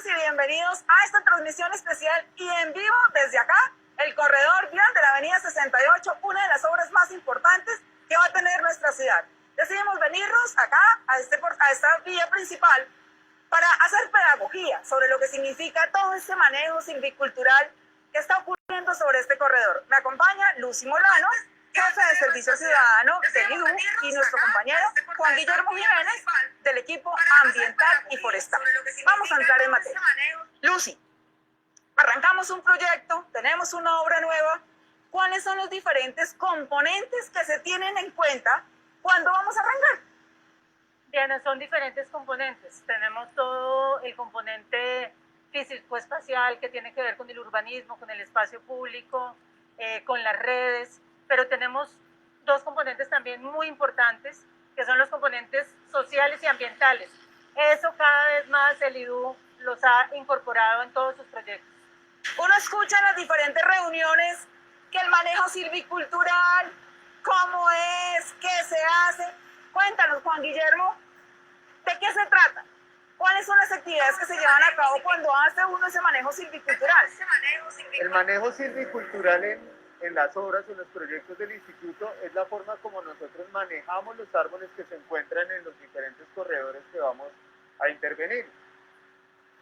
noches y bienvenidos a esta transmisión especial y en vivo desde acá, el corredor vial de la avenida 68, una de las obras más importantes que va a tener nuestra ciudad. Decidimos venirnos acá a esta vía principal para hacer pedagogía sobre lo que significa todo este manejo silvicultural que está ocurriendo sobre este corredor. Me acompaña Lucy Molano, jefe de Servicio Ciudadano del IDU, y nuestro compañero Juan Guillermo Jiménez del equipo ambiental y forestal. Vamos a entrar en materia. Lucy, arrancamos un proyecto, tenemos una obra nueva. ¿Cuáles son los diferentes componentes que se tienen en cuenta cuando vamos a arrancar? Diana, son diferentes componentes. Tenemos todo el componente físico-espacial que tiene que ver con el urbanismo, con el espacio público, con las redes, pero tenemos dos componentes también muy importantes, que son los componentes sociales y ambientales. Eso cada vez más el IDU los ha incorporado en todos sus proyectos. Uno escucha en las diferentes reuniones que el manejo silvicultural, cómo es, qué se hace. Cuéntanos, Juan Guillermo, ¿de qué se trata? ¿Cuáles son las actividades que se llevan a cabo cuando hace uno ese manejo silvicultural? El manejo silvicultural en las obras o en los proyectos del instituto es la forma como nosotros manejamos los árboles que se encuentran en los diferentes corredores que vamos a intervenir.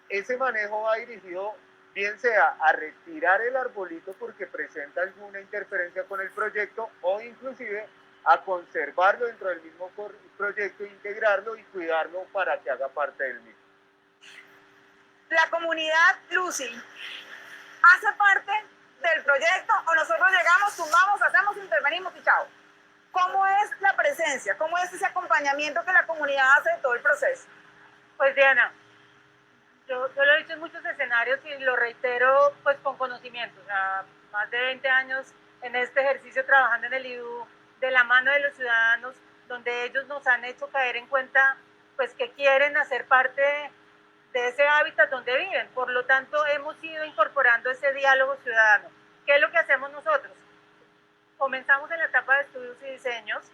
Ese manejo va dirigido bien sea a retirar el arbolito porque presenta alguna interferencia con el proyecto o inclusive a conservarlo dentro del mismo proyecto, integrarlo y cuidarlo para que haga parte del mismo. La comunidad, Lucy, hace parte del proyecto o nosotros llegamos, tumbamos, hacemos, intervenimos y chao. ¿Cómo es la presencia? ¿Cómo es ese acompañamiento que la comunidad hace de todo el proceso? Pues Diana, yo lo he dicho en muchos escenarios y lo reitero pues con conocimiento. O sea, más de 20 años en este ejercicio trabajando en el IDU de la mano de los ciudadanos, donde ellos nos han hecho caer en cuenta pues que quieren hacer parte de ese hábitat donde viven. Por lo tanto, hemos ido incorporando ese diálogo ciudadano. ¿Qué es lo que hacemos nosotros? Comenzamos en la etapa de estudios y diseños,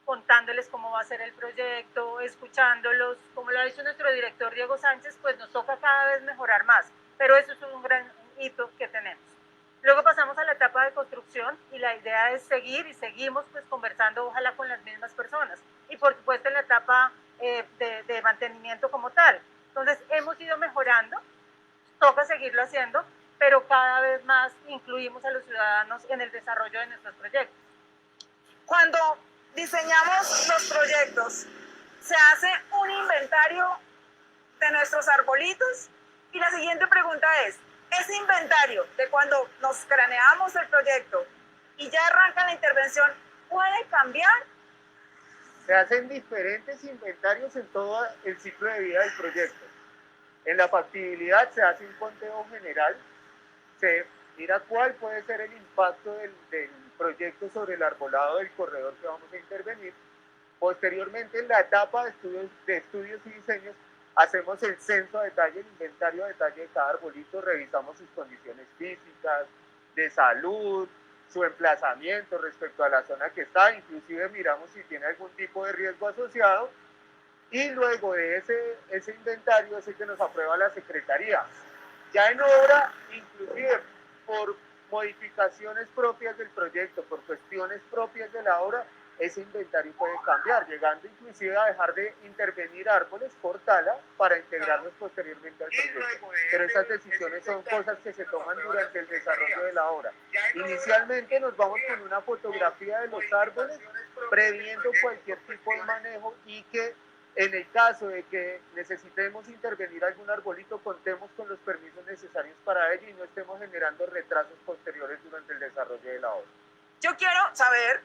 contándoles cómo va a ser el proyecto, escuchándolos. Como lo ha dicho nuestro director Diego Sánchez, pues nos toca cada vez mejorar más, pero eso es un gran hito que tenemos. Luego pasamos a la etapa de construcción y la idea es seguir y seguimos pues conversando ojalá con las mismas personas y por supuesto en la etapa de mantenimiento como tal. Entonces hemos ido mejorando, toca seguirlo haciendo, pero cada vez más incluimos a los ciudadanos en el desarrollo de nuestros proyectos. Cuando diseñamos los proyectos, se hace un inventario de nuestros arbolitos y la siguiente pregunta es, ese inventario de cuando nos craneamos el proyecto y ya arranca la intervención, ¿puede cambiar? Se hacen diferentes inventarios en todo el ciclo de vida del proyecto. En la factibilidad se hace un conteo general, se mira cuál puede ser el impacto del proyecto sobre el arbolado del corredor que vamos a intervenir. Posteriormente, en la etapa de estudios y diseños, hacemos el censo a detalle, el inventario a detalle de cada arbolito, revisamos sus condiciones físicas, de salud, su emplazamiento respecto a la zona que está, inclusive miramos si tiene algún tipo de riesgo asociado, y luego de ese inventario es el que nos aprueba la Secretaría. Ya en obra, inclusive por modificaciones propias del proyecto, por cuestiones propias de la obra, ese inventario puede cambiar, llegando inclusive a dejar de intervenir árboles por tala para integrarlos posteriormente al proyecto. Pero esas decisiones son cosas que se toman durante el desarrollo de la obra. Inicialmente nos vamos con una fotografía de los árboles, previendo cualquier tipo de manejo y que en el caso de que necesitemos intervenir algún arbolito, contemos con los permisos necesarios para ello y no estemos generando retrasos posteriores durante el desarrollo de la obra. Yo quiero saber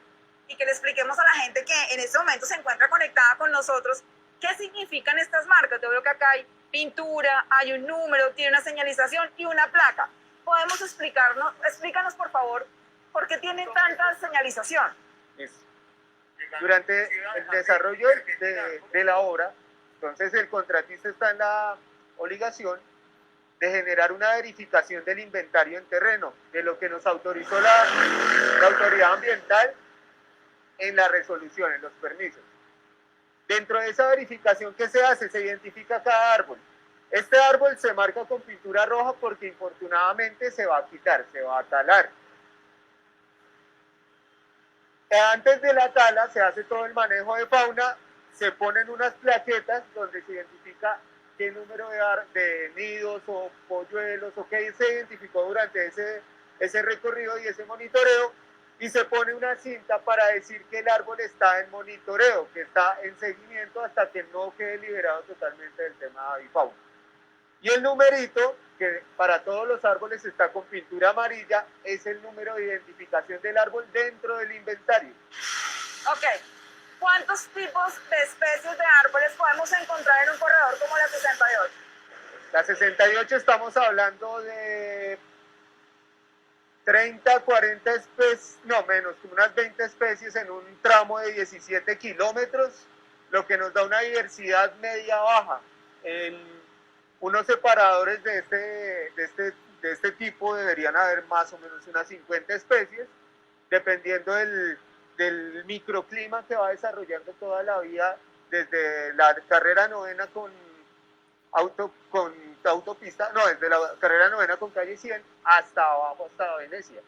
y que le expliquemos a la gente que en este momento se encuentra conectada con nosotros, ¿qué significan estas marcas? Yo veo que acá hay pintura, hay un número, tiene una señalización y una placa. ¿Podemos explícanos por favor, por qué tienen tanta señalización? Durante el desarrollo de la obra, entonces el contratista está en la obligación de generar una verificación del inventario en terreno, de lo que nos autorizó la autoridad ambiental en la resolución, en los permisos. Dentro de esa verificación que se hace, se identifica cada árbol. Este árbol se marca con pintura roja porque infortunadamente se va a quitar, se va a talar. Antes de la tala se hace todo el manejo de fauna, se ponen unas plaquetas donde se identifica qué número de nidos o polluelos o qué se identificó durante ese recorrido y ese monitoreo, y se pone una cinta para decir que el árbol está en monitoreo, que está en seguimiento hasta que no quede liberado totalmente del tema de avifauna. Y el numerito, que para todos los árboles está con pintura amarilla, es el número de identificación del árbol dentro del inventario. Ok. ¿Cuántos tipos de especies de árboles podemos encontrar en un corredor como la 68? La 68 estamos hablando de 30, 40 especies, no menos, unas 20 especies en un tramo de 17 kilómetros, lo que nos da una diversidad media-baja. Unos separadores de este tipo deberían haber más o menos unas 50 especies, dependiendo del microclima que va desarrollando toda la vía, desde la carrera novena con autopista, no, desde la carrera novena con calle 100 hasta abajo, hasta Venecia.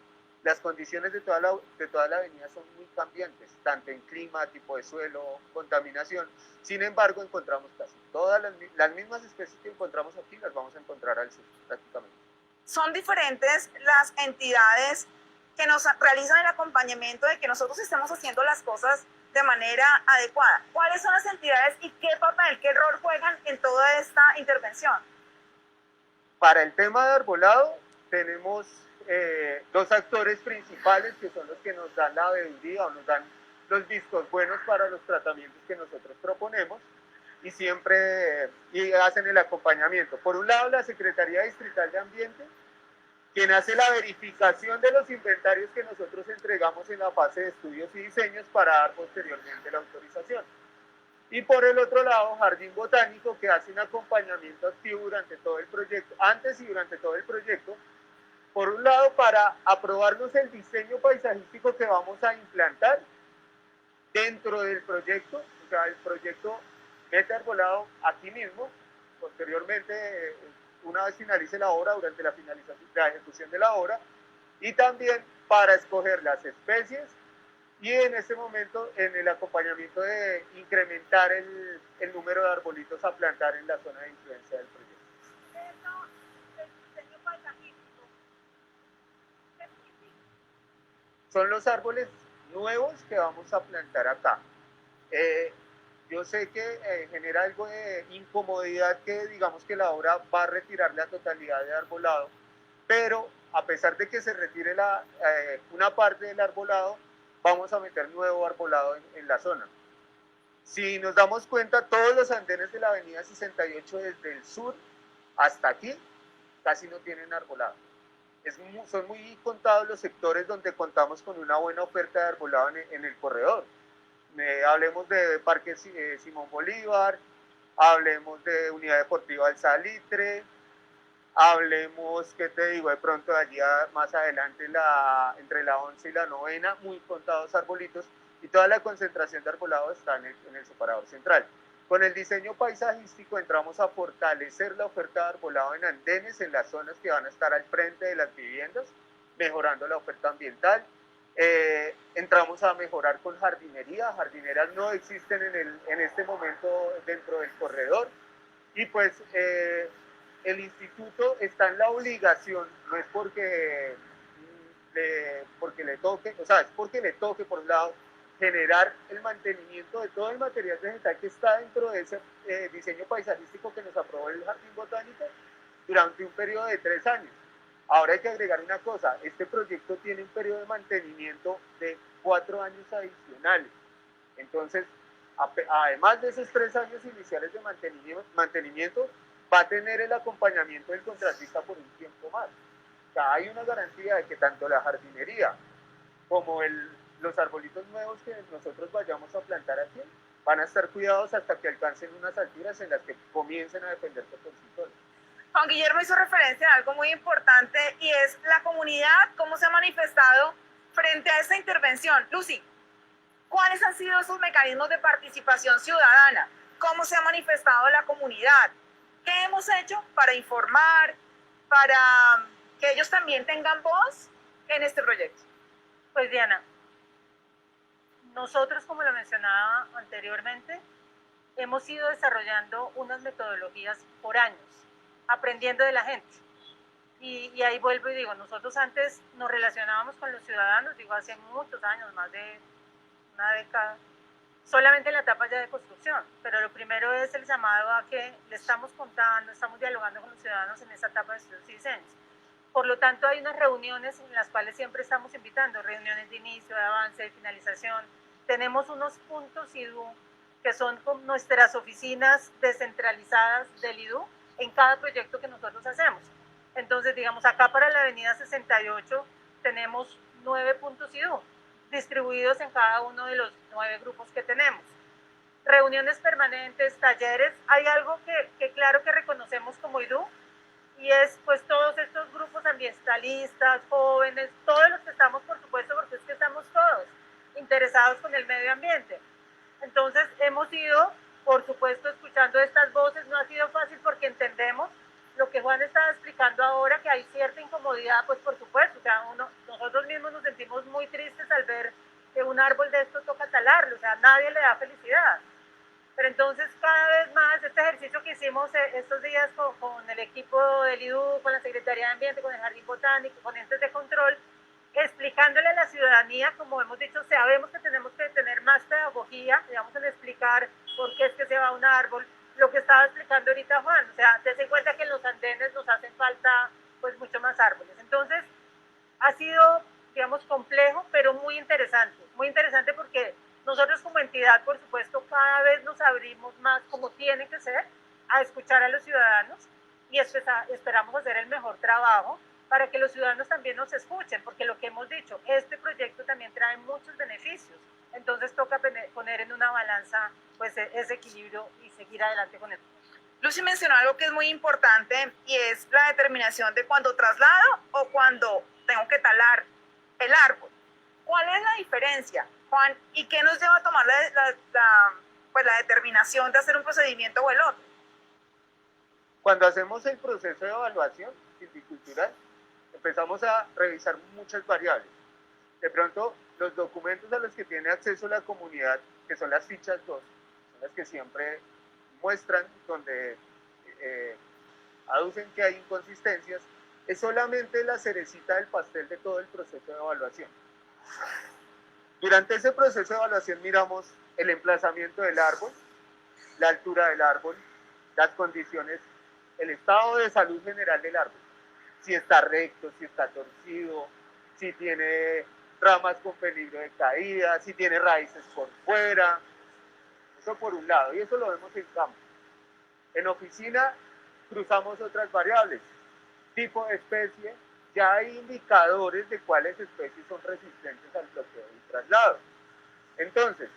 Las condiciones de toda la avenida son muy cambiantes, tanto en clima, tipo de suelo, contaminación. Sin embargo, encontramos casi todas las mismas especies que encontramos aquí, las vamos a encontrar al sur, prácticamente. Son diferentes las entidades que nos realizan el acompañamiento de que nosotros estemos haciendo las cosas de manera adecuada. ¿Cuáles son las entidades y qué papel, qué rol juegan en toda esta intervención? Para el tema de arbolado, tenemos dos actores principales que son los que nos dan la veeduría o nos dan los vistos buenos para los tratamientos que nosotros proponemos y siempre hacen el acompañamiento. Por un lado, la Secretaría Distrital de Ambiente, quien hace la verificación de los inventarios que nosotros entregamos en la fase de estudios y diseños para dar posteriormente la autorización. Y por el otro lado, Jardín Botánico, que hace un acompañamiento activo durante todo el proyecto, antes y durante todo el proyecto, por un lado para aprobarnos el diseño paisajístico que vamos a implantar dentro del proyecto, o sea, el proyecto mete arbolado aquí mismo, posteriormente, una vez finalice la obra, durante la ejecución de la obra, y también para escoger las especies y en este momento en el acompañamiento de incrementar el número de arbolitos a plantar en la zona de influencia del proyecto. Son los árboles nuevos que vamos a plantar acá. Yo sé que genera algo de incomodidad que digamos que la obra va a retirar la totalidad de arbolado, pero a pesar de que se retire una parte del arbolado, vamos a meter nuevo arbolado en la zona. Si nos damos cuenta, todos los andenes de la avenida 68 desde el sur hasta aquí casi no tienen arbolado. Son muy contados los sectores donde contamos con una buena oferta de arbolado en el corredor. Hablemos de Parque Simón Bolívar, hablemos de Unidad Deportiva El Salitre, hablemos, ¿qué te digo? De pronto allá más adelante entre la 11 y la novena, muy contados arbolitos, y toda la concentración de arbolado está en el separador central. Con el diseño paisajístico entramos a fortalecer la oferta de arbolado en andenes, en las zonas que van a estar al frente de las viviendas, mejorando la oferta ambiental. Entramos a mejorar con jardinería. Jardineras no existen en este momento dentro del corredor, y pues el instituto está en la obligación, no es porque le toque, o sea, es porque le toque por un lado generar el mantenimiento de todo el material vegetal que está dentro de ese diseño paisajístico que nos aprobó el Jardín Botánico durante un periodo de 3 años. Ahora hay que agregar una cosa, este proyecto tiene un periodo de mantenimiento de 4 años adicionales. Entonces, además de esos 3 años iniciales de mantenimiento, va a tener el acompañamiento del contratista por un tiempo más. O sea, hay una garantía de que tanto la jardinería como los arbolitos nuevos que nosotros vayamos a plantar aquí van a estar cuidados hasta que alcancen unas alturas en las que comiencen a defenderse por sí solos. Juan Guillermo hizo referencia a algo muy importante y es la comunidad, cómo se ha manifestado frente a esta intervención. Lucy, ¿cuáles han sido esos mecanismos de participación ciudadana? ¿Cómo se ha manifestado la comunidad? ¿Qué hemos hecho para informar, para que ellos también tengan voz en este proyecto? Pues Diana, nosotros, como lo mencionaba anteriormente, hemos ido desarrollando unas metodologías por años, aprendiendo de la gente. Y ahí vuelvo y digo, nosotros antes nos relacionábamos con los ciudadanos, digo, hace muchos años, más de una década, solamente en la etapa ya de construcción, pero lo primero es el llamado a que le estamos contando, estamos dialogando con los ciudadanos en esa etapa de estudios y diseños. Por lo tanto, hay unas reuniones en las cuales siempre estamos invitando, reuniones de inicio, de avance, de finalización. Tenemos unos puntos IDU, que son nuestras oficinas descentralizadas del IDU en cada proyecto que nosotros hacemos. Entonces, digamos, acá para la avenida 68 tenemos 9 puntos IDU, distribuidos en cada uno de los 9 grupos que tenemos. Reuniones permanentes, talleres, hay algo que claro que reconocemos como IDU, y es pues todos estos grupos ambientalistas, jóvenes, todos los que estamos, por supuesto, porque es que estamos todos interesados con el medio ambiente. Entonces hemos ido, por supuesto, escuchando estas voces. No ha sido fácil porque entendemos lo que Juan estaba explicando ahora, que hay cierta incomodidad, pues por supuesto, o sea, nosotros mismos nos sentimos muy tristes al ver que un árbol de estos toca talarlo, o sea, nadie le da felicidad. Pero entonces cada vez más este ejercicio que hicimos estos días con el equipo del IDU, con la Secretaría de Ambiente, con el Jardín Botánico, con entes de control, explicándole a la ciudadanía, como hemos dicho, sabemos que tenemos que tener más pedagogía, digamos, en explicar por qué es que se va un árbol, lo que estaba explicando ahorita Juan, o sea, ten en cuenta que en los andenes nos hacen falta pues mucho más árboles. Entonces, ha sido, digamos, complejo, pero muy interesante porque nosotros como entidad, por supuesto, cada vez nos abrimos más, como tiene que ser, a escuchar a los ciudadanos y esperamos hacer el mejor trabajo para que los ciudadanos también nos escuchen, porque lo que hemos dicho, este proyecto también trae muchos beneficios, entonces toca poner en una balanza pues ese equilibrio y seguir adelante con él. Lucy mencionó algo que es muy importante y es la determinación de cuando traslado o cuando tengo que talar el árbol. ¿Cuál es la diferencia, Juan? ¿Y qué nos lleva a tomar la determinación de hacer un procedimiento o el otro? Cuando hacemos el proceso de evaluación silvicultural, empezamos a revisar muchas variables. De pronto, los documentos a los que tiene acceso la comunidad, que son las fichas 2, son las que siempre muestran donde aducen que hay inconsistencias, es solamente la cerecita del pastel de todo el proceso de evaluación. Durante ese proceso de evaluación miramos el emplazamiento del árbol, la altura del árbol, las condiciones, el estado de salud general del árbol, si está recto, si está torcido, si tiene ramas con peligro de caída, si tiene raíces por fuera. Eso por un lado, y eso lo vemos en campo. En oficina cruzamos otras variables, tipo de especie, ya hay indicadores de cuáles especies son resistentes al bloqueo y traslado. Entonces,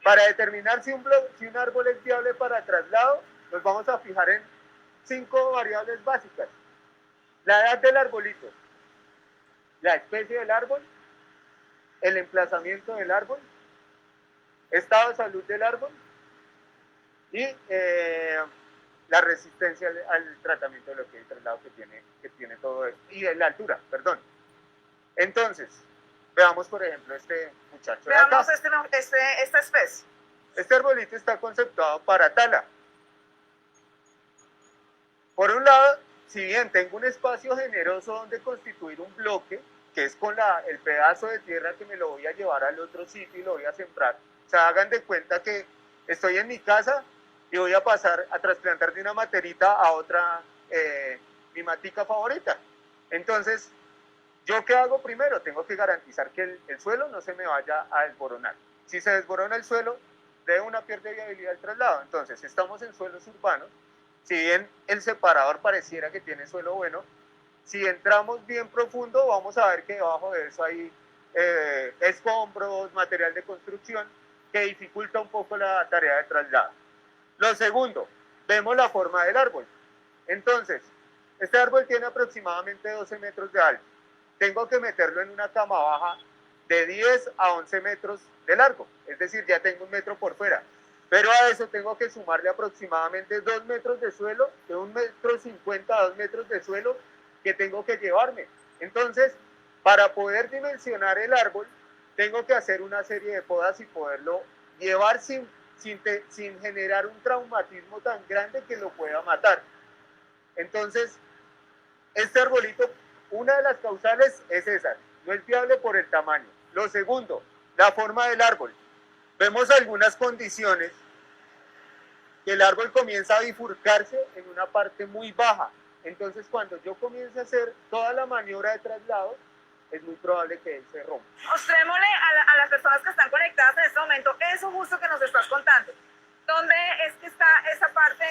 para determinar si un árbol es viable para traslado, nos vamos a fijar en 5 variables básicas. La edad del arbolito, la especie del árbol, el emplazamiento del árbol, estado de salud del árbol y la resistencia al tratamiento de lo que es el traslado que tiene todo esto. Y la altura, perdón. Entonces, veamos por ejemplo este muchacho de acá. Veamos esta especie. Este arbolito está conceptuado para tala. Por un lado, si bien tengo un espacio generoso donde constituir un bloque, que es con el pedazo de tierra que me lo voy a llevar al otro sitio y lo voy a sembrar, o sea, hagan de cuenta que estoy en mi casa y voy a pasar a trasplantar de una materita a otra, mi matica favorita. Entonces, ¿yo qué hago primero? Tengo que garantizar que el suelo no se me vaya a desboronar. Si se desborona el suelo, de una pierde viabilidad el traslado. Entonces, estamos en suelos urbanos. Si bien el separador pareciera que tiene suelo bueno, si entramos bien profundo, vamos a ver que debajo de eso hay escombros, material de construcción, que dificulta un poco la tarea de traslado. Lo segundo, vemos la forma del árbol. Entonces, este árbol tiene aproximadamente 12 metros de alto. Tengo que meterlo en una cama baja de 10 a 11 metros de largo. Es decir, ya tengo 1 metro por fuera. Pero a eso tengo que sumarle aproximadamente 2 metros de suelo, de 1,50 m a 2 metros de suelo que tengo que llevarme. Entonces, para poder dimensionar el árbol, tengo que hacer una serie de podas y poderlo llevar sin generar un traumatismo tan grande que lo pueda matar. Entonces, este arbolito, una de las causales es esa, no es viable por el tamaño. Lo segundo, la forma del árbol. Vemos algunas condiciones que el árbol comienza a bifurcarse en una parte muy baja. Entonces, cuando yo comience a hacer toda la maniobra de traslado, es muy probable que él se rompa. Mostrémosle a las personas que están conectadas en este momento eso justo que nos estás contando. ¿Dónde es que está esa parte?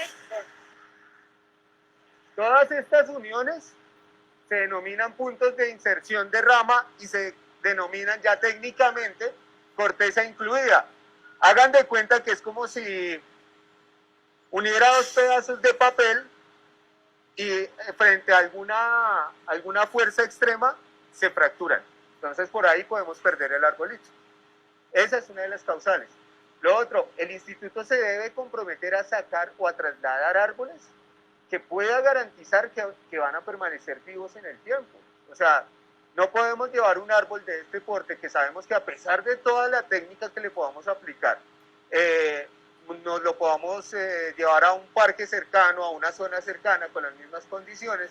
Todas estas uniones se denominan puntos de inserción de rama y se denominan ya técnicamente corteza incluida. Hagan de cuenta que es como si uniera dos pedazos de papel y frente a alguna fuerza extrema se fracturan. Entonces por ahí podemos perder el arbolito. Esa es una de las causales. Lo otro, el instituto se debe comprometer a sacar o a trasladar árboles que pueda garantizar que van a permanecer vivos en el tiempo. O sea, no podemos llevar un árbol de este porte que sabemos que a pesar de toda la técnica que le podamos aplicar, nos lo podamos llevar a un parque cercano, a una zona cercana con las mismas condiciones,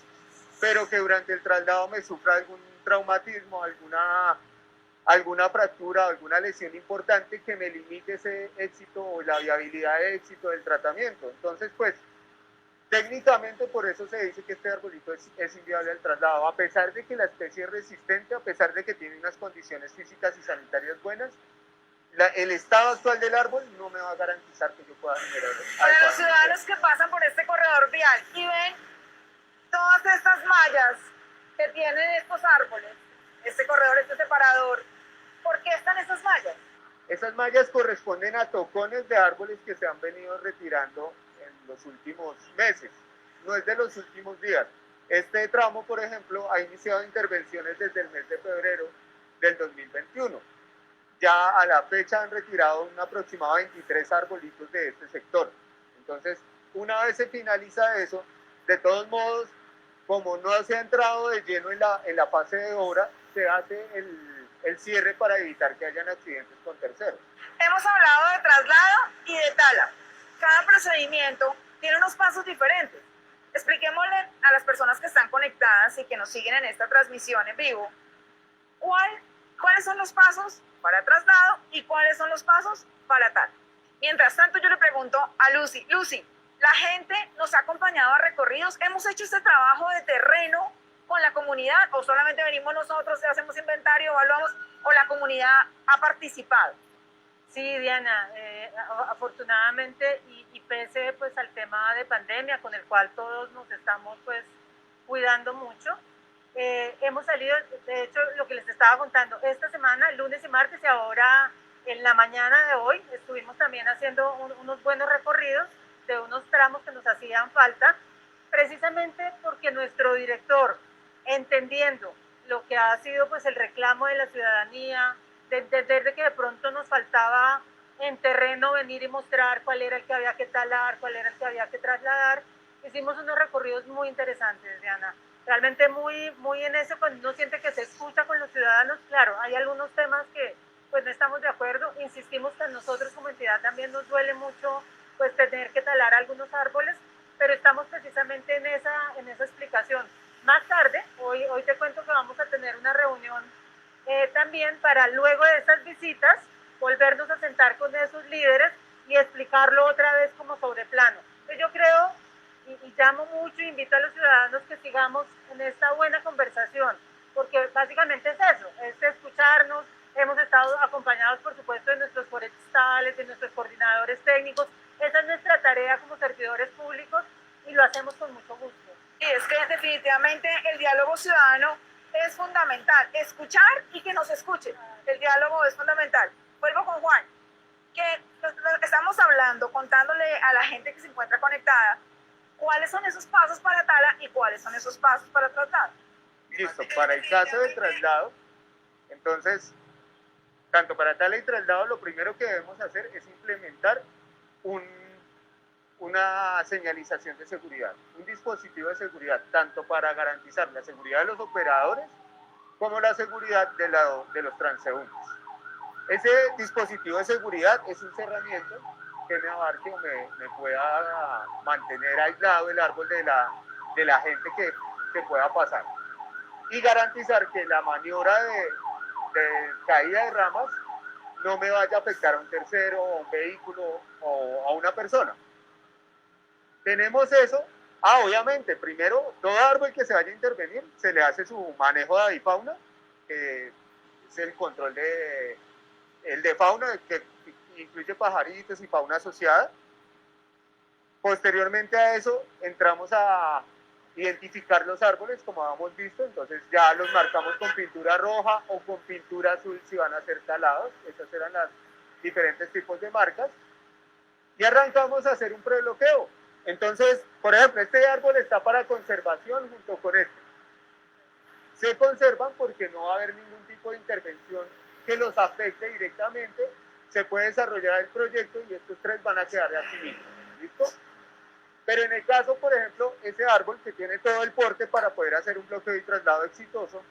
pero que durante el traslado me sufra algún traumatismo, alguna fractura, alguna lesión importante que me limite ese éxito o la viabilidad de éxito del tratamiento. Entonces, pues, técnicamente por eso se dice que este arbolito es inviable al traslado, a pesar de que la especie es resistente, a pesar de que tiene unas condiciones físicas y sanitarias buenas, el estado actual del árbol no me va a garantizar que yo pueda generar. Para los ciudadanos que pasan por este corredor vial y ven todas estas mallas que tienen estos árboles, este corredor, este separador, ¿por qué están esas mallas? Esas mallas corresponden a tocones de árboles que se han venido retirando en los últimos meses, no es de los últimos días. Este tramo, por ejemplo, ha iniciado intervenciones desde el mes de febrero del 2021. Ya a la fecha han retirado un aproximado 23 arbolitos de este sector. Entonces, una vez se finaliza eso, de todos modos, como no se ha entrado de lleno en la fase de obra, se hace el cierre para evitar que hayan accidentes con terceros. Hemos hablado de traslado y de tala. Cada procedimiento tiene unos pasos diferentes. Expliquémosle a las personas que están conectadas y que nos siguen en esta transmisión en vivo, cuáles son los pasos para traslado y cuáles son los pasos para tala. Mientras tanto, yo le pregunto a Lucy. Lucy, la gente nos ha acompañado a recorridos, hemos hecho este trabajo de terreno con la comunidad o solamente venimos nosotros, hacemos inventario, evaluamos o la comunidad ha participado. Sí, Diana, afortunadamente y pese pues al tema de pandemia con el cual todos nos estamos pues cuidando mucho, hemos salido, de hecho lo que les estaba contando, esta semana, lunes y martes y ahora en la mañana de hoy estuvimos también haciendo unos buenos recorridos de unos tramos que nos hacían falta, precisamente porque nuestro director, entendiendo lo que ha sido pues el reclamo de la ciudadanía, desde que de pronto nos faltaba en terreno venir y mostrar cuál era el que había que talar, cuál era el que había que trasladar, hicimos unos recorridos muy interesantes, Diana. Realmente muy en eso, cuando uno siente que se escucha con los ciudadanos, claro, hay algunos temas que pues no estamos de acuerdo, insistimos que a nosotros como entidad también nos duele mucho pues tener que talar algunos árboles, pero estamos precisamente en esa explicación. Más tarde, hoy te cuento que vamos a tener una reunión también para luego de estas visitas volvernos a sentar con esos líderes y explicarlo otra vez como sobre plano. Entonces yo creo y llamo mucho, invito a los ciudadanos que sigamos en esta buena conversación, porque básicamente es eso, es escucharnos. Hemos estado acompañados, por supuesto, de nuestros forestales, de nuestros coordinadores técnicos. Esa es nuestra tarea como servidores públicos y lo hacemos con mucho gusto. Y es que definitivamente el diálogo ciudadano es fundamental, escuchar y que nos escuchen. El diálogo es fundamental. Vuelvo con Juan, que estamos hablando, contándole a la gente que se encuentra conectada, cuáles son esos pasos para tala y cuáles son esos pasos para traslado. Listo, para el caso de traslado, entonces, tanto para tala y traslado, lo primero que debemos hacer es implementar una señalización de seguridad, un dispositivo de seguridad, tanto para garantizar la seguridad de los operadores como la seguridad de los transeúntes. Ese dispositivo de seguridad es un cerramiento que me abarque o me pueda mantener aislado el árbol de la gente que pueda pasar. Y garantizar que la maniobra de caída de ramas no me vaya a afectar a un tercero, o a un vehículo o a una persona. Tenemos eso. Obviamente, primero, todo árbol que se vaya a intervenir, se le hace su manejo de avifauna, que es el control de fauna, que incluye pajaritos y fauna asociada. Posteriormente a eso, entramos a identificar los árboles, como habíamos visto, entonces ya los marcamos con pintura roja o con pintura azul si van a ser talados. Esas eran las diferentes tipos de marcas. Y arrancamos a hacer un prebloqueo. Entonces, por ejemplo, este árbol está para conservación junto con este. Se conservan porque no va a haber ningún tipo de intervención que los afecte directamente. Se puede desarrollar el proyecto y estos tres van a quedar así mismos. ¿Listo? Pero en el caso, por ejemplo, ese árbol que tiene todo el porte para poder hacer un bloqueo y traslado exitoso,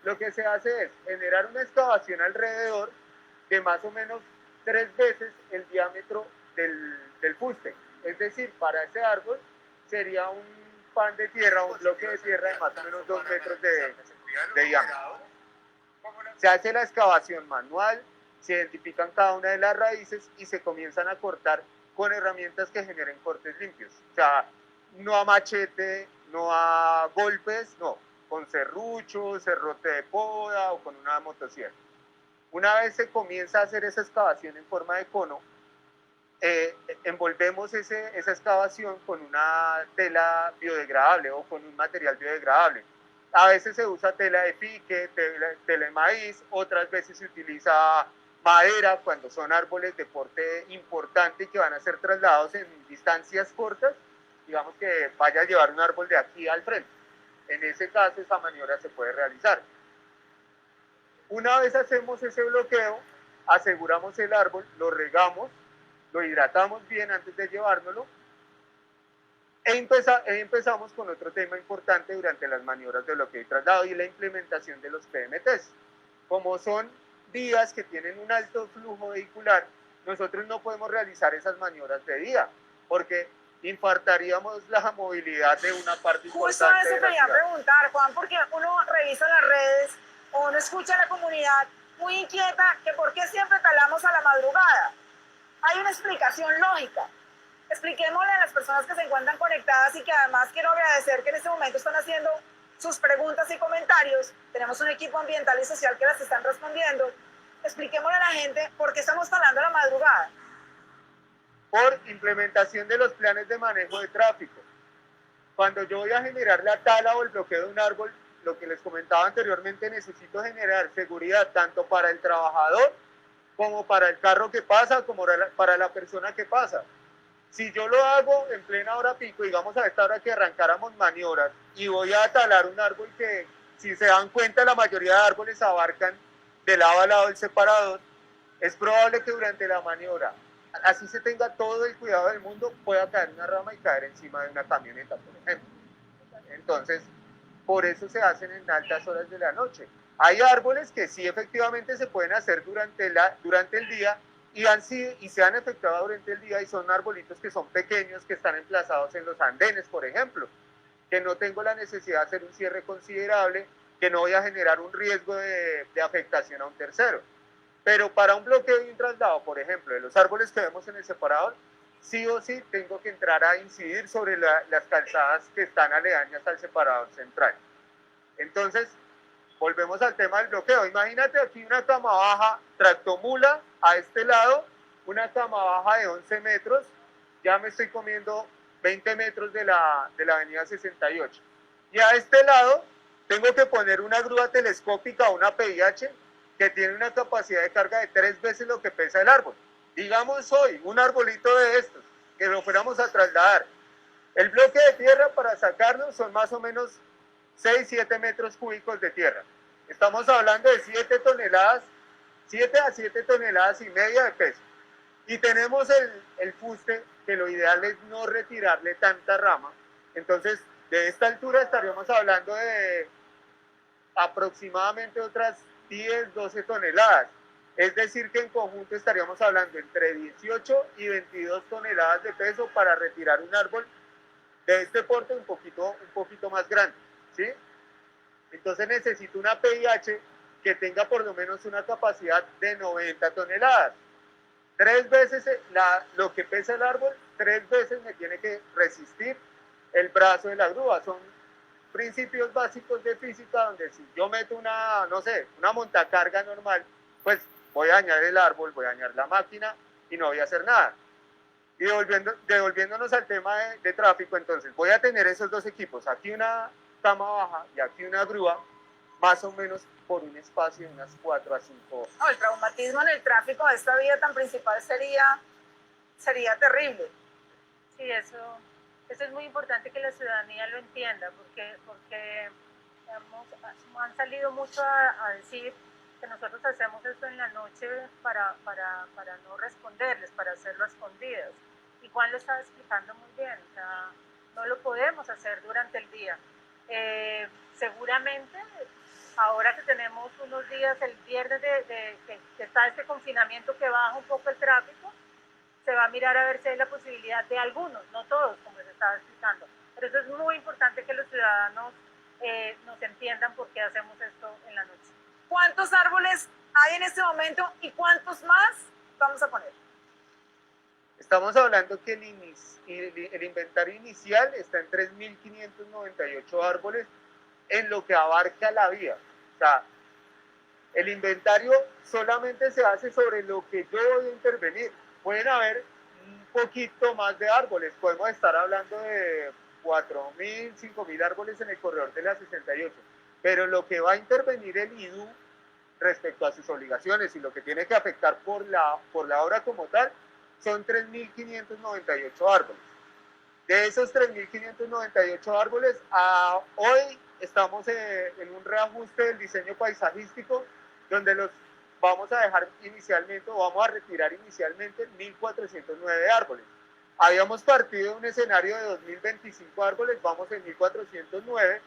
lo que se hace es generar una excavación alrededor de más o menos 3 veces el diámetro del fuste. Es decir, para ese árbol sería un pan de tierra, un bloque de tierra de más o menos 2 metros de diámetro. Se hace la excavación manual, se identifican cada una de las raíces y se comienzan a cortar con herramientas que generen cortes limpios. O sea, no a machete, no a golpes, no, con serrucho, serrote de poda o con una motosierra. Una vez se comienza a hacer esa excavación en forma de cono, envolvemos esa excavación con una tela biodegradable o con un material biodegradable. A veces se usa tela de pique, tela de maíz, otras veces se utiliza madera cuando son árboles de porte importante y que van a ser trasladados en distancias cortas, digamos que vaya a llevar un árbol de aquí al frente. En ese caso esa maniobra se puede realizar. Una vez hacemos ese bloqueo, aseguramos el árbol, lo regamos, lo hidratamos bien antes de llevárnoslo empezamos con otro tema importante durante las maniobras de bloqueo y traslado y la implementación de los PMTs. Como son vías que tienen un alto flujo vehicular, nosotros no podemos realizar esas maniobras de día porque infartaríamos la movilidad de una parte Justo importante eso de la quería ciudad. preguntar, Juan, porque uno revisa las redes o uno escucha a la comunidad muy inquieta que por qué siempre talamos a la madrugada. Hay una explicación lógica. Expliquémosle a las personas que se encuentran conectadas y que además quiero agradecer que en este momento están haciendo sus preguntas y comentarios. Tenemos un equipo ambiental y social que las están respondiendo. Expliquémosle a la gente por qué estamos talando a la madrugada. Por implementación de los planes de manejo de tráfico. Cuando yo voy a generar la tala o el bloqueo de un árbol, lo que les comentaba anteriormente, necesito generar seguridad tanto para el trabajador como para el carro que pasa, como para la persona que pasa. Si yo lo hago en plena hora pico, digamos a esta hora que arrancáramos maniobras, y voy a talar un árbol que, si se dan cuenta, la mayoría de árboles abarcan de lado a lado el separador, es probable que durante la maniobra, así se tenga todo el cuidado del mundo, pueda caer una rama y caer encima de una camioneta, por ejemplo. Entonces, por eso se hacen en altas horas de la noche. Hay árboles que sí efectivamente se pueden hacer durante el día y se han efectuado durante el día y son arbolitos que son pequeños, que están emplazados en los andenes, por ejemplo, que no tengo la necesidad de hacer un cierre considerable, que no voy a generar un riesgo de afectación a un tercero. Pero para un bloqueo y un traslado, por ejemplo, de los árboles que vemos en el separador, sí o sí tengo que entrar a incidir sobre las calzadas que están aledañas al separador central. Entonces, volvemos al tema del bloqueo. Imagínate aquí una cama baja tractomula a este lado, una cama baja de 11 metros, ya me estoy comiendo 20 metros de la avenida 68. Y a este lado tengo que poner una grúa telescópica, una PIH, que tiene una capacidad de carga de 3 veces lo que pesa el árbol. Digamos hoy, un arbolito de estos, que lo fuéramos a trasladar. El bloque de tierra para sacarlo son más o menos 6-7 metros cúbicos de tierra. Estamos hablando de 7 a 7 toneladas y media de peso. Y tenemos el fuste, que lo ideal es no retirarle tanta rama. Entonces, de esta altura estaríamos hablando de aproximadamente otras 10, 12 toneladas. Es decir, que en conjunto estaríamos hablando entre 18 y 22 toneladas de peso para retirar un árbol de este porte un poquito más grande, ¿sí? Entonces necesito una PIH que tenga por lo menos una capacidad de 90 toneladas. 3 veces lo que pesa el árbol, 3 veces me tiene que resistir el brazo de la grúa. Son principios básicos de física donde si yo meto no sé, una montacarga normal, pues voy a dañar el árbol, voy a dañar la máquina y no voy a hacer nada. Y devolviéndonos al tema de tráfico, entonces voy a tener esos dos equipos, aquí una cama baja y aquí una grúa, más o menos por un espacio de unas 4 a 5 horas. No, el traumatismo en el tráfico de esta vía tan principal sería terrible. Sí, eso es muy importante que la ciudadanía lo entienda, porque digamos, han salido mucho a decir que nosotros hacemos esto en la noche para no responderles, para hacerlo a escondidas. Y Juan lo estaba explicando muy bien, o sea, no lo podemos hacer durante el día. Seguramente, ahora que tenemos unos días, el viernes que está este confinamiento que baja un poco el tráfico, se va a mirar a ver si hay la posibilidad de algunos, no todos, como les estaba explicando. Pero eso es muy importante que los ciudadanos nos entiendan por qué hacemos esto en la noche. ¿Cuántos árboles hay en este momento y cuántos más vamos a poner? Estamos hablando que el inventario inicial está en 3.598 árboles en lo que abarca la vía. O sea, el inventario solamente se hace sobre lo que yo voy a intervenir. Pueden haber un poquito más de árboles, podemos estar hablando de 4.000, 5.000 árboles en el corredor de la 68, pero lo que va a intervenir el IDU respecto a sus obligaciones y lo que tiene que afectar por la obra como tal, son 3.598 árboles. De esos 3.598 árboles, hoy estamos en un reajuste del diseño paisajístico, donde los vamos a dejar inicialmente, o vamos a retirar inicialmente 1.409 árboles. Habíamos partido de un escenario de 2.025 árboles, vamos en 1.409,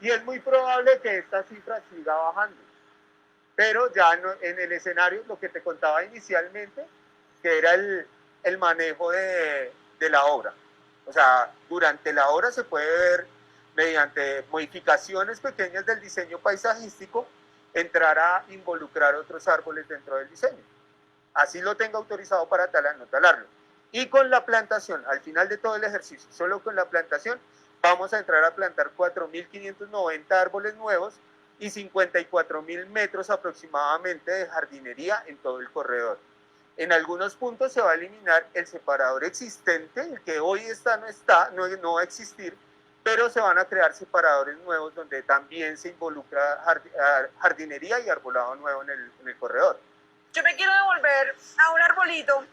y es muy probable que esta cifra siga bajando. Pero ya en el escenario, lo que te contaba inicialmente, que era el manejo de la obra. O sea, durante la obra se puede ver, mediante modificaciones pequeñas del diseño paisajístico, entrar a involucrar otros árboles dentro del diseño. Así lo tenga autorizado para talar, no talarlo. Y con la plantación, al final de todo el ejercicio, solo con la plantación, vamos a entrar a plantar 4.590 árboles nuevos y 54.000 metros aproximadamente de jardinería en todo el corredor. En algunos puntos se va a eliminar el separador existente, el que hoy no va a existir, pero se van a crear separadores nuevos donde también se involucra jardinería y arbolado nuevo en el corredor. Yo me quiero devolver a un arbolito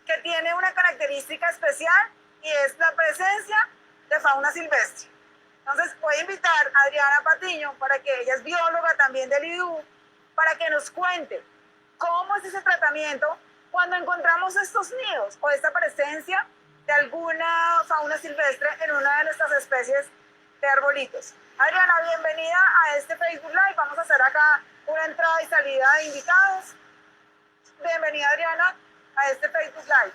que tiene una característica especial y es la presencia de fauna silvestre. Entonces voy a invitar a Adriana Patiño, para que ella es bióloga también del IDU, para que nos cuente cómo es ese tratamiento cuando encontramos estos nidos o esta presencia de alguna fauna silvestre en una de nuestras especies de arbolitos. Adriana, bienvenida a este Facebook Live. Vamos a hacer acá una entrada y salida de invitados. Bienvenida, Adriana, a este Facebook Live.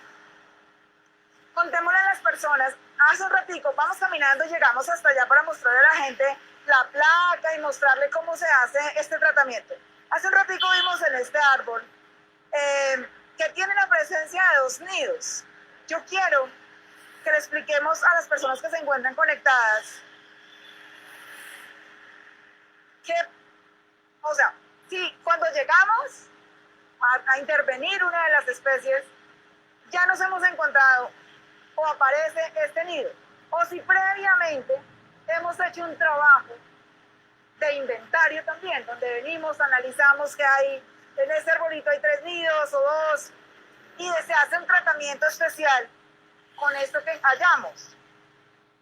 Contémosle a las personas, hace un ratico vamos caminando y llegamos hasta allá para mostrarle a la gente la placa y mostrarle cómo se hace este tratamiento. Hace un ratico vimos en este árbol que tiene la presencia de 2 nidos. Yo quiero que le expliquemos a las personas que se encuentran conectadas que, o sea, si cuando llegamos a intervenir una de las especies, ya nos hemos encontrado o aparece este nido, o si previamente hemos hecho un trabajo de inventario también, donde venimos, analizamos que hay, en este arbolito hay 3 nidos o 2, y se hace un tratamiento especial con esto que hallamos.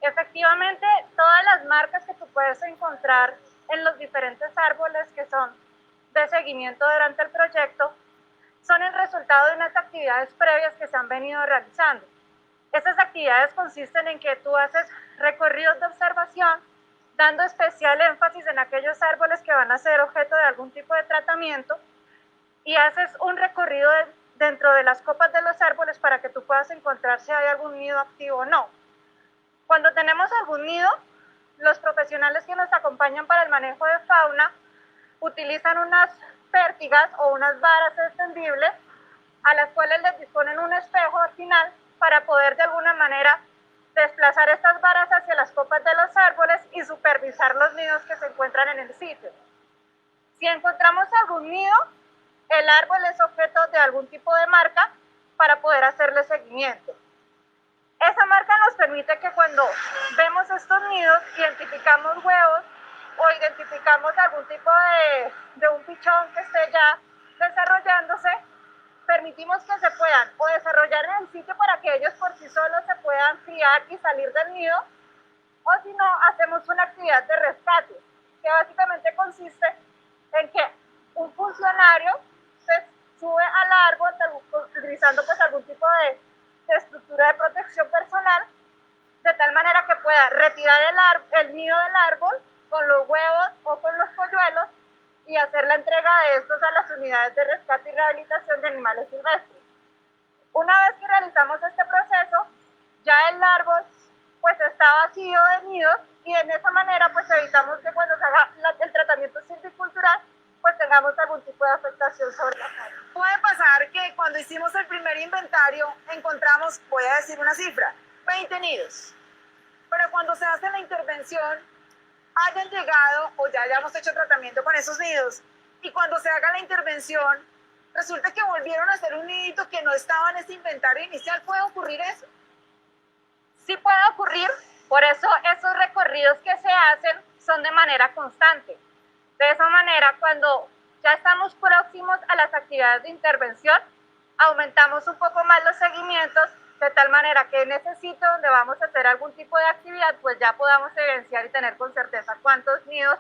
Efectivamente, todas las marcas que tú puedes encontrar en los diferentes árboles que son de seguimiento durante el proyecto, son el resultado de unas actividades previas que se han venido realizando. Estas actividades consisten en que tú haces recorridos de observación, dando especial énfasis en aquellos árboles que van a ser objeto de algún tipo de tratamiento, y haces un recorrido dentro de las copas de los árboles para que tú puedas encontrar si hay algún nido activo o no. Cuando tenemos algún nido, los profesionales que nos acompañan para el manejo de fauna utilizan unas pértigas o unas varas extendibles a las cuales les disponen un espejo al final para poder de alguna manera desplazar estas varas hacia las copas de los árboles y supervisar los nidos que se encuentran en el sitio. Si encontramos algún nido, el árbol es objeto de algún tipo de marca para poder hacerle seguimiento. Esa marca nos permite que cuando vemos estos nidos, identificamos huevos o identificamos algún tipo de un pichón que esté ya desarrollándose, permitimos que se puedan o desarrollar en el sitio para que ellos por sí solos se puedan criar y salir del nido, o si no, hacemos una actividad de rescate, que básicamente consiste en que un funcionario se sube al árbol utilizando pues algún tipo de estructura de protección personal, de tal manera que pueda retirar el nido del árbol con los huevos o con los polluelos y hacer la entrega de estos a las unidades de rescate y rehabilitación de animales silvestres. Una vez que realizamos este proceso, ya el árbol pues está vacío de nidos, y en esa manera pues evitamos que cuando se haga el tratamiento silvicultural pues tengamos algún tipo de afectación sobre la fauna. Puede pasar que cuando hicimos el primer inventario encontramos, voy a decir una cifra, 20 nidos. Pero cuando se hace la intervención, hayan llegado o ya hayamos hecho tratamiento con esos nidos, y cuando se haga la intervención, resulta que volvieron a hacer un nidito que no estaba en ese inventario inicial. ¿Puede ocurrir eso? Sí puede ocurrir, por eso esos recorridos que se hacen son de manera constante. De esa manera, cuando ya estamos próximos a las actividades de intervención, aumentamos un poco más los seguimientos, de tal manera que en ese sitio donde vamos a hacer algún tipo de actividad, pues ya podamos evidenciar y tener con certeza cuántos nidos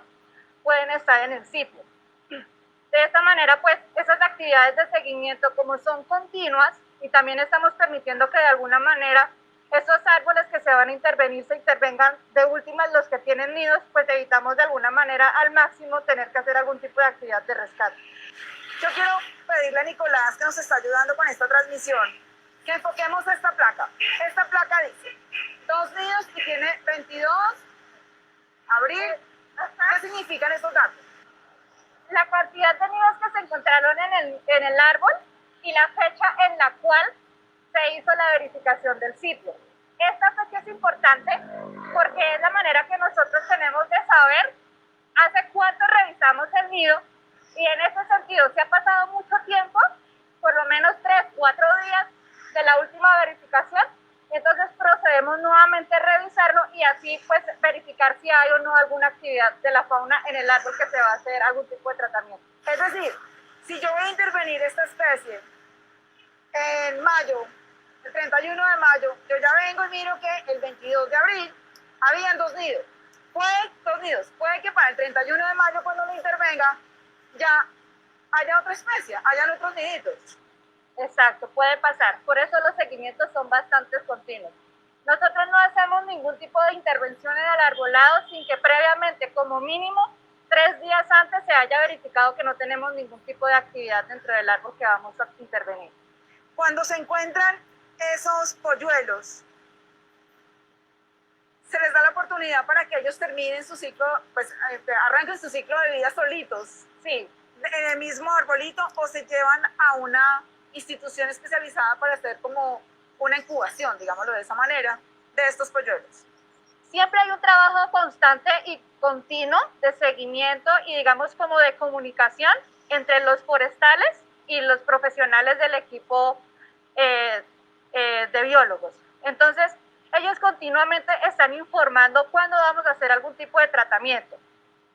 pueden estar en el sitio. De esta manera, pues, esas actividades de seguimiento, como son continuas, y también estamos permitiendo que de alguna manera esos árboles que se van a intervenir se intervengan de últimas los que tienen nidos, pues evitamos de alguna manera al máximo tener que hacer algún tipo de actividad de rescate. Yo quiero pedirle a Nicolás, que nos está ayudando con esta transmisión, que enfoquemos esta placa. Esta placa dice 2 nidos y tiene 22 abril. ¿Qué significan estos datos? La cantidad de nidos que se encontraron en el árbol y la fecha en la cual se hizo la verificación del sitio. Esta fecha es importante porque es la manera que nosotros tenemos de saber hace cuánto revisamos el nido, y en ese sentido, si ha pasado mucho tiempo, por lo menos 3, 4 días de la última verificación, entonces procedemos nuevamente a revisarlo y así pues verificar si hay o no alguna actividad de la fauna en el árbol que se va a hacer algún tipo de tratamiento. Es decir, si yo voy a intervenir esta especie en mayo, el 31 de mayo, yo ya vengo y miro que el 22 de abril habían 2 nidos. Puede que para el 31 de mayo, cuando lo intervenga, ya haya otra especie, hayan otros niditos. Exacto, puede pasar. Por eso los seguimientos son bastante continuos. Nosotros no hacemos ningún tipo de intervención en el arbolado sin que previamente, como mínimo, 3 días antes se haya verificado que no tenemos ningún tipo de actividad dentro del árbol que vamos a intervenir. Cuando se encuentran esos polluelos, se les da la oportunidad para que ellos terminen su ciclo, pues arranquen su ciclo de vida solitos, Sí, en el mismo arbolito, o se llevan a una institución especializada para hacer como una incubación, digámoslo de esa manera, de estos polluelos. siempre hay un trabajo constante y continuo de seguimiento y digamos como de comunicación entre los forestales y los profesionales del equipo de biólogos. Entonces, ellos continuamente están informando cuándo vamos a hacer algún tipo de tratamiento.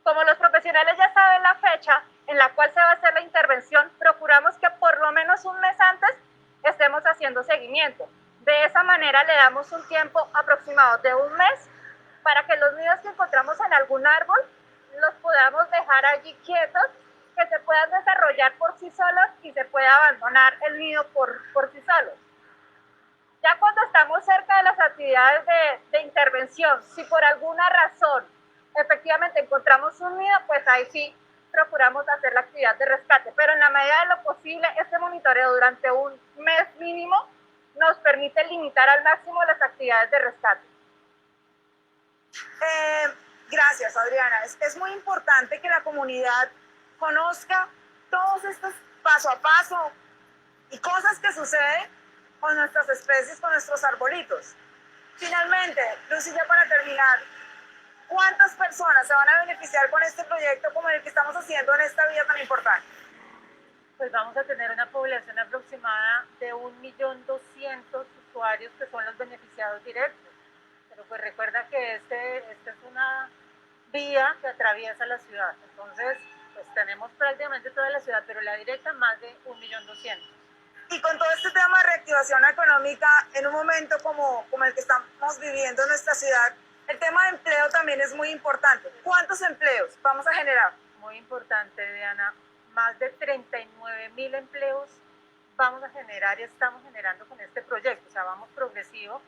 Como los profesionales ya saben la fecha en la cual se va a hacer la intervención, procuramos que por lo menos un mes antes estemos haciendo seguimiento. De esa manera le damos un tiempo aproximado de un mes para que los nidos que encontramos en algún árbol los podamos dejar allí quietos que se puedan desarrollar por sí solos y se pueda abandonar el nido por sí solos. Ya cuando estamos cerca de las actividades de intervención, si por alguna razón efectivamente encontramos un nido, pues ahí sí procuramos hacer la actividad de rescate, pero en la medida de lo posible este monitoreo durante un mes mínimo nos permite limitar al máximo las actividades de rescate. Gracias, Adriana. Es muy importante que la comunidad conozca todos estos paso a paso y cosas que suceden con nuestras especies, con nuestros arbolitos. Finalmente, Lucy, ya para terminar, ¿cuántas personas se van a beneficiar con este proyecto como el que estamos haciendo en esta vía tan importante? Pues vamos a tener una población aproximada de 1.200.000 usuarios que son los beneficiados directos. Pero pues recuerda que esta es una vía que atraviesa la ciudad. Entonces, pues tenemos prácticamente toda la ciudad, pero la directa más de 1.200.000. Y con todo este tema de reactivación económica, en un momento como el que estamos viviendo en nuestra ciudad, el tema de empleo también es muy importante. ¿Cuántos empleos vamos a generar? Muy importante, Diana. Más de 39.000 empleos vamos a generar y estamos generando con este proyecto. O sea, vamos progresivo,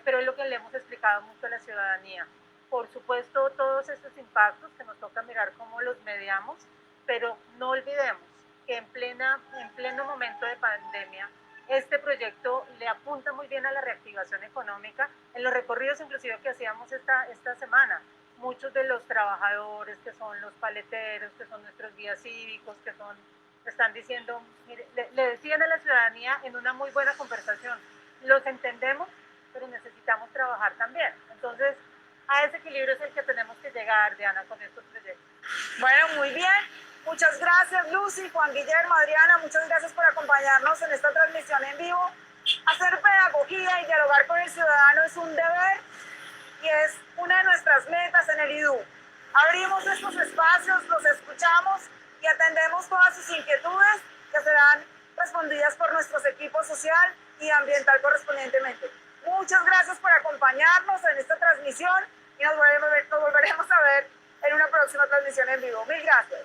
pero es lo que le hemos explicado mucho a la ciudadanía. Por supuesto, todos estos impactos que nos toca mirar cómo los mediamos, pero no olvidemos que en pleno momento de pandemia, este proyecto le apunta muy bien a la reactivación económica. En los recorridos inclusive que hacíamos esta semana, muchos de los trabajadores que son los paleteros, que son nuestros guías cívicos, están diciendo, mire, le decían a la ciudadanía en una muy buena conversación, los entendemos, pero necesitamos trabajar también. Entonces, a ese equilibrio es el que tenemos que llegar, Diana, con estos proyectos. Bueno, muy bien. Muchas gracias, Lucy, Juan Guillermo, Adriana. Muchas gracias por acompañarnos en esta transmisión en vivo. Hacer pedagogía y dialogar con el ciudadano es un deber y es una de nuestras metas en el IDU. Abrimos estos espacios, los escuchamos y atendemos todas sus inquietudes que serán respondidas por nuestros equipos social y ambiental correspondientemente. Muchas gracias por acompañarnos en esta transmisión y nos volveremos a ver en una próxima transmisión en vivo. Mil gracias.